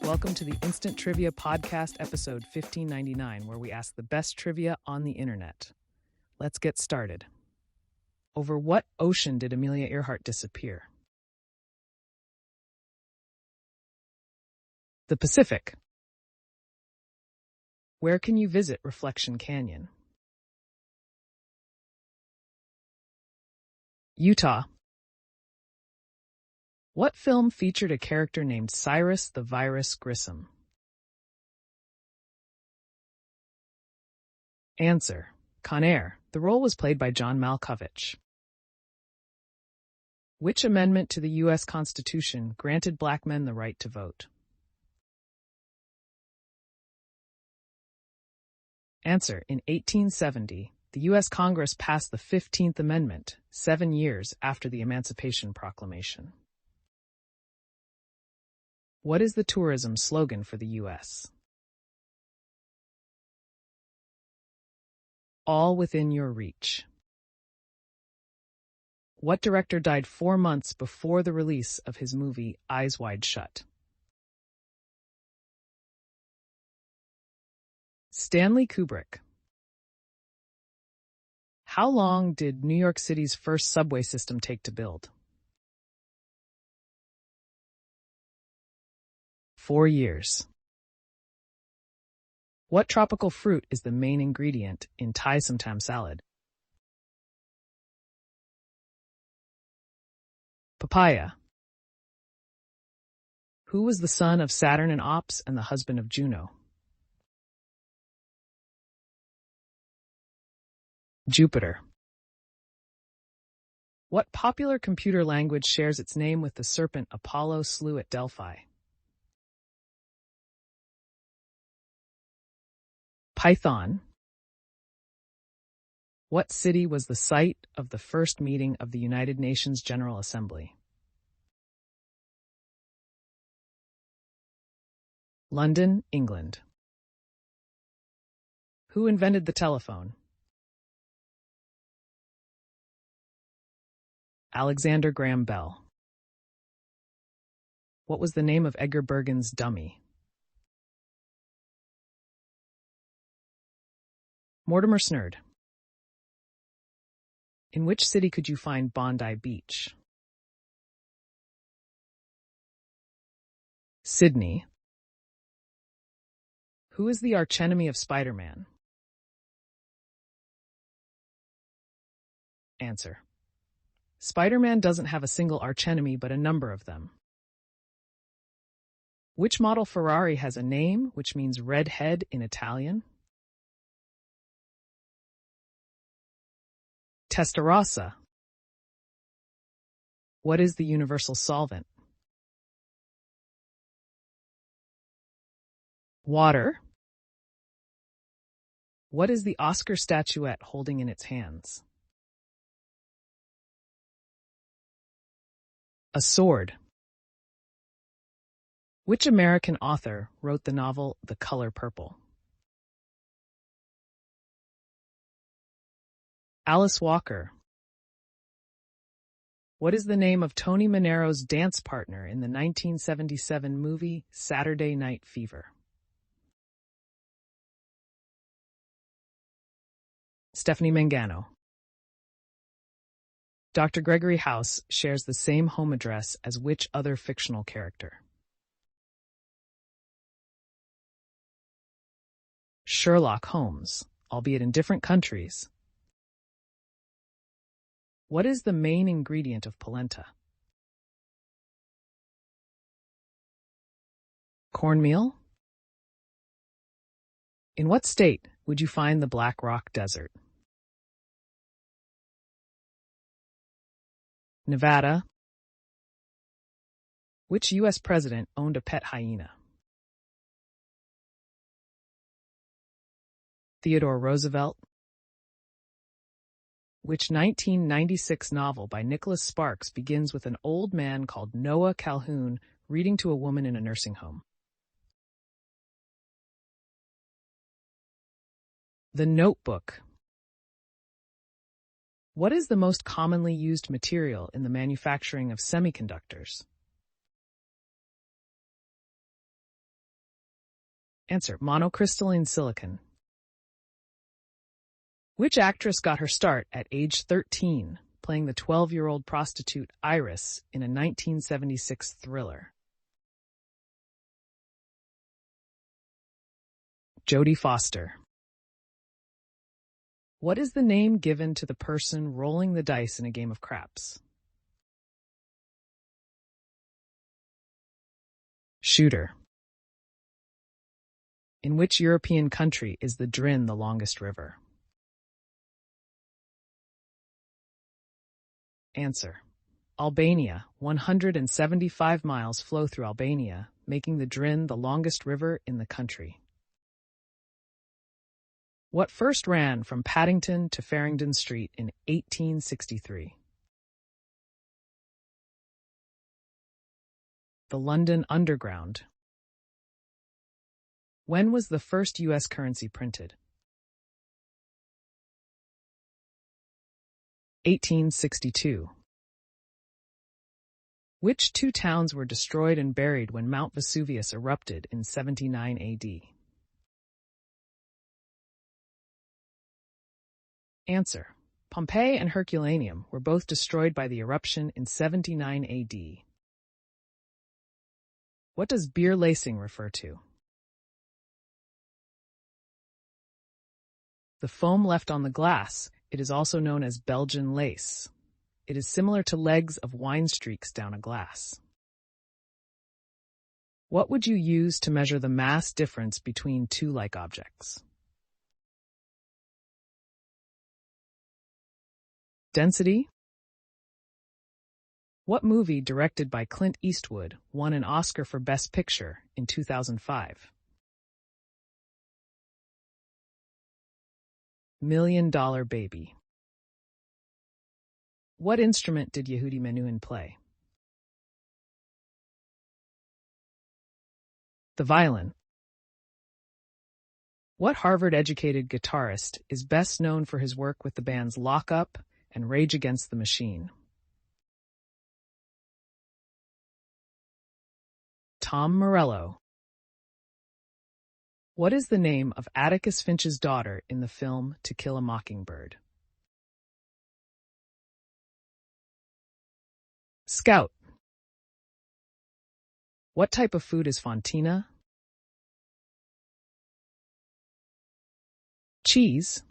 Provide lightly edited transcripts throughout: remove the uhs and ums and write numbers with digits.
Welcome to the Instant Trivia Podcast, episode 1599, where we ask the best trivia on the internet. Let's get started. Over what ocean did Amelia Earhart disappear? The Pacific. Where can you visit Reflection Canyon? Utah. What film featured a character named Cyrus the Virus Grissom? Answer: Con Air. The role was played by John Malkovich. Which amendment to the U.S. Constitution granted black men the right to vote? Answer: in 1870, the U.S. Congress passed the 15th Amendment, 7 years after the Emancipation Proclamation. What is the tourism slogan for the U.S.? All within your reach. What director died 4 months before the release of his movie Eyes Wide Shut? Stanley Kubrick. How long did New York City's first subway system take to build? 4 years. What tropical fruit is the main ingredient in Thai Somtam salad? Papaya. Who was the son of Saturn and Ops and the husband of Juno? Jupiter. What popular computer language shares its name with the serpent Apollo slew at Delphi? Python. What city was the site of the first meeting of the United Nations General Assembly? London, England. Who invented the telephone? Alexander Graham Bell. What was the name of Edgar Bergen's dummy? Mortimer Snerd. In which city could you find Bondi Beach? Sydney. Who is the archenemy of Spider-Man? Answer: Spider-Man doesn't have a single archenemy, but a number of them. Which model Ferrari has a name which means red head in Italian? Testarossa. What is the universal solvent? Water. What is the Oscar statuette holding in its hands? A sword. Which American author wrote the novel The Color Purple? Alice Walker. What is the name of Tony Manero's dance partner in the 1977 movie Saturday Night Fever? Stephanie Mangano. Dr. Gregory House shares the same home address as which other fictional character? Sherlock Holmes, albeit in different countries. What is the main ingredient of polenta? Cornmeal. In what state would you find the Black Rock Desert? Nevada. Which U.S. president owned a pet hyena? Theodore Roosevelt. Which 1996 novel by Nicholas Sparks begins with an old man called Noah Calhoun reading to a woman in a nursing home? The Notebook. What is the most commonly used material in the manufacturing of semiconductors? Answer: monocrystalline silicon. Which actress got her start at age 13, playing the 12-year-old prostitute Iris in a 1976 thriller? Jodie Foster. What is the name given to the person rolling the dice in a game of craps? Shooter. In which European country is the Drin the longest river? Answer: Albania. 175 miles flow through Albania, making the Drin the longest river in the country. What first ran from Paddington to Farringdon Street in 1863? The London Underground. When was the first U.S. currency printed? 1862. Which two towns were destroyed and buried when Mount Vesuvius erupted in 79 AD? Answer: Pompeii and Herculaneum were both destroyed by the eruption in 79 AD. What does beer lacing refer to? The foam left on the glass. It is also known as Belgian lace. It is similar to legs of wine streaks down a glass. What would you use to measure the mass difference between two like objects? Density. What movie directed by Clint Eastwood won an Oscar for Best Picture in 2005? $1 Million Baby. What instrument did Yehudi Menuhin play? The violin. What Harvard-educated guitarist is best known for his work with the bands Lock Up and Rage Against the Machine? Tom Morello. What is the name of Atticus Finch's daughter in the film To Kill a Mockingbird? Scout. What type of food is fontina? Cheese.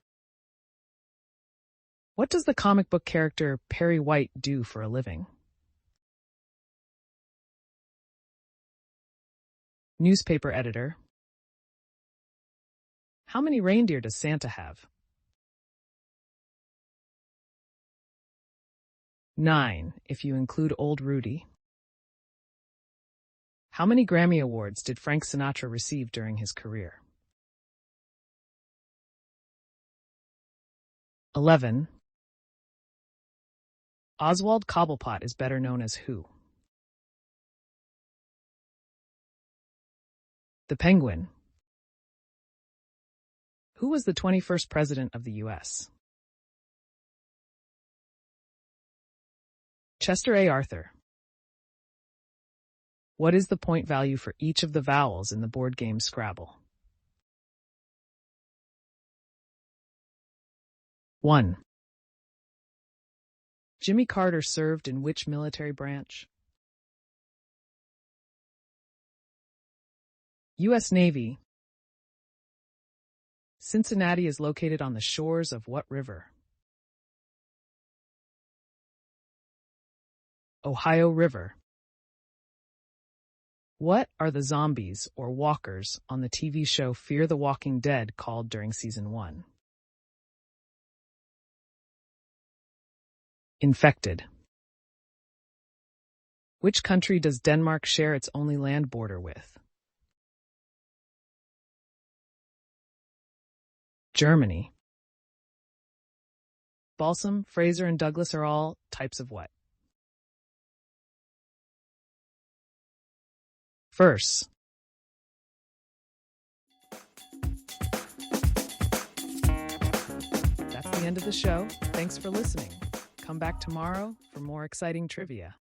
What does the comic book character Perry White do for a living? Newspaper editor. How many reindeer does Santa have? 9, if you include Old Rudy. How many Grammy Awards did Frank Sinatra receive during his career? 11. Oswald Cobblepot is better known as who? The Penguin. Who was the 21st President of the U.S.? Chester A. Arthur. What is the point value for each of the vowels in the board game Scrabble? 1. Jimmy Carter served in which military branch? U.S. Navy. Cincinnati is located on the shores of what river? Ohio River. What are the zombies or walkers on the TV show Fear the Walking Dead called during season 1? Infected. Which country does Denmark share its only land border with? Germany. Balsam, Fraser, and Douglas are all types of what? Verse. That's the end of the show. Thanks for listening. Come back tomorrow for more exciting trivia.